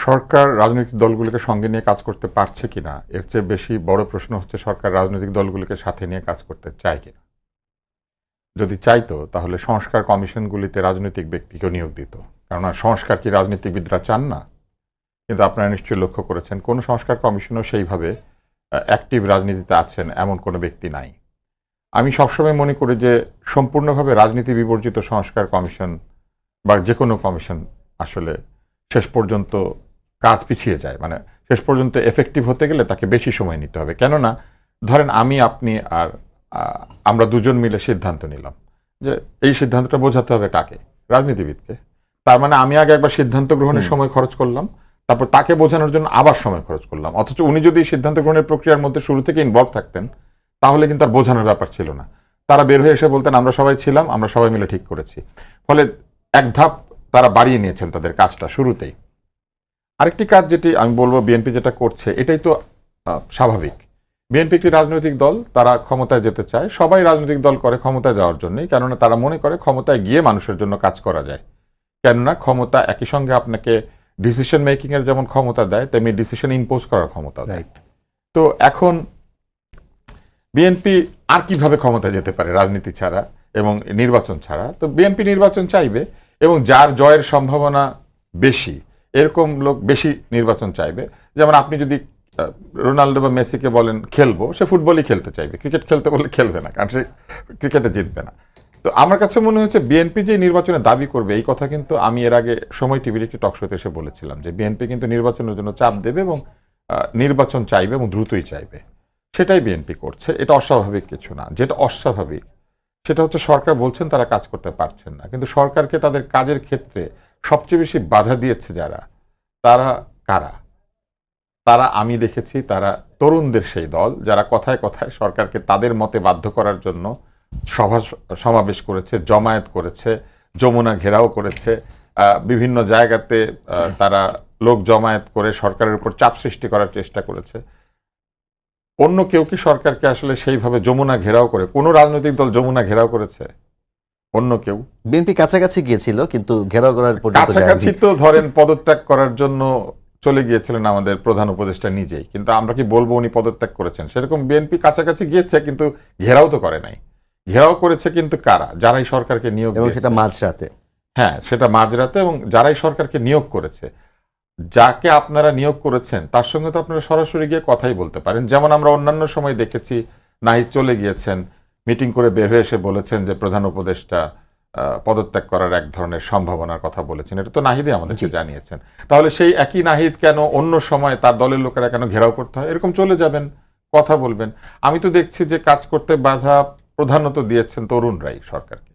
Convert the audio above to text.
সরকার রাজনৈতিক দলগুলোকে সঙ্গে নিয়ে কাজ করতে পারছে কিনা এর চেয়ে বেশি বড় প্রশ্ন হচ্ছে সরকার রাজনৈতিক দলগুলোকে সাথে নিয়ে কাজ করতে চায় কিনা। যদি চাইতো তাহলে সংস্কার কমিশনগুলিতে রাজনৈতিক ব্যক্তিকেও নিয়োগ দিত, কেননা সংস্কার কি রাজনীতিবিদরা চান না? কিন্তু আপনারা নিশ্চয়ই লক্ষ্য করেছেন কোনো সংস্কার কমিশনও সেইভাবে অ্যাক্টিভ রাজনীতিতে আছেন এমন কোনো ব্যক্তি নাই। আমি সবসময় মনে করি যে সম্পূর্ণভাবে রাজনীতি বিবর্জিত সংস্কার কমিশন বা যে কোনো কমিশন আসলে শেষ পর্যন্ত কাজ পিছিয়ে যায়, মানে শেষ পর্যন্ত এফেক্টিভ হতে গেলে তাকে বেশি সময় নিতে হবে। কেননা ধরেন আমি আপনি আর আমরা দুজন মিলে সিদ্ধান্ত নিলাম যে এই সিদ্ধান্তটা বোঝাতে হবে কাকে? রাজনীতিবিদকে। তার মানে আমি আগে একবার সিদ্ধান্ত গ্রহণের সময় খরচ করলাম, তারপর তাকে বোঝানোর জন্য আবার সময় খরচ করলাম। অথচ উনি যদি সিদ্ধান্ত গ্রহণের প্রক্রিয়ার মধ্যে শুরু থেকে ইনভলভ থাকতেন তাহলে কিন্তু আর বোঝানোর ব্যাপার ছিল না। তারা বের হয়ে এসে বলতেন আমরা সবাই ছিলাম, আমরা সবাই মিলে ঠিক করেছি। ফলে এক ধাপ তারা বাড়িয়ে নিয়েছেন তাদের কাজটা শুরুতেই। আরেকটি কাজ যেটি আমি বলবো বিএনপি যেটা করছে এটাই তো স্বাভাবিক। বিএনপি একটি রাজনৈতিক দল, তারা ক্ষমতায় যেতে চায়। সবাই রাজনৈতিক দল করে ক্ষমতায় যাওয়ার জন্যই, কেননা তারা মনে করে ক্ষমতায় গিয়ে মানুষের জন্য কাজ করা যায়। কেননা ক্ষমতা একই সঙ্গে আপনাকে ডিসিশন মেকিং এর যেমন ক্ষমতা দেয় তেমনি ডিসিশন ইম্পোজ করার ক্ষমতা দেয়। তো এখন বিএনপি আর কিভাবে ক্ষমতায় যেতে পারে রাজনীতি ছাড়া এবং নির্বাচন ছাড়া? তো বিএনপি নির্বাচন চাইবে এবং যার জয়ের সম্ভাবনা বেশি এরকম লোক বেশি নির্বাচন চাইবে। যেমন আপনি যদি রোনাল্ডো বা মেসিকে বলেন খেলবো, সে ফুটবলই খেলতে চাইবে, ক্রিকেট খেলতে বললে খেলবে না, কারণ সে ক্রিকেটে জিতবে না। তো আমার কাছে মনে হচ্ছে বিএনপি যে নির্বাচনে দাবি করবে এই কথা কিন্তু আমি এর আগে সময় টিভির একটি টকশোতে এসে বলেছিলাম যে বিএনপি কিন্তু নির্বাচনের জন্য চাপ দেবে এবং নির্বাচন চাইবে এবং দ্রুতই চাইবে। সেটাই বিএনপি করছে, এটা অস্বাভাবিক কিছু না। যেটা অস্বাভাবিক সেটা হচ্ছে সরকার বলছেন তারা কাজ করতে পারছেন না, কিন্তু সরকারকে তাদের কাজের ক্ষেত্রে সবচেয়ে বেশি বাধা দিয়েছে যারা, তারা কারা? তারা আমি দেখেছি তারা তরুণদের সেই দল যারা কথায় কথায় সরকারকে তাদের মতে বাধ্য করার জন্য সভা সমাবেশ করেছে, জমায়েত করেছে, যমুনা ঘেরাও করেছে, বিভিন্ন জায়গাতে তারা লোক জমায়েত করে সরকারের উপর চাপ সৃষ্টি করার চেষ্টা করেছে। অন্য কেউ কি সরকারকে আসলে সেইভাবে যমুনা ঘেরাও করে, কোন রাজনৈতিক দল যমুনা ঘেরাও করেছে? অন্য কেউ? বিএনপি কাছাকাছি গিয়েছিল কিন্তু ঘেরাও করার কাছাকাছি তো ধরেন পদত্যাগ করার জন্য চলে গিয়েছিলেন আমাদের প্রধান উপদেষ্টা নিজেই, কিন্তু আমরা কি বলবো উনি পদত্যাগ করেছেন? সেরকম বিএনপি কাছাকাছি গিয়েছে কিন্তু ঘেরাও তো করে নাই। ঘেরাও করেছে কিন্তু কারা? যারাই সরকারকে নিয়োগ দিয়েছে। সেটা মাঝরাতে। হ্যাঁ, সেটা মাঝরাতে, এবং যারাই সরকারকে নিয়োগ করেছে, যাকে আপনারা নিয়োগ করেছেন তার সঙ্গে তো আপনারা সরাসরি গিয়ে কথাই বলতে পারেন। যেমন আমরা অন্যান্য সময় দেখেছি নাহিদ চলে গিয়েছেন, মিটিং করে বের হয়ে এসে বলেছেন যে প্রধান উপদেষ্টা পদত্যাগ করার এক ধরনের সম্ভাবনার কথা বলেছেন। এটা তো নাহিদই আমাদেরকে জানিয়েছেন। তাহলে সেই একই নাহিদ কেন অন্য সময় তার দলের লোকেরা কেন ঘেরাও করতে হয়? এরকম চলে যাবেন, কথা বলবেন। আমি তো দেখছি যে কাজ করতে বাধা প্রধানত দিয়েছেন তরুণরাই সরকারকে।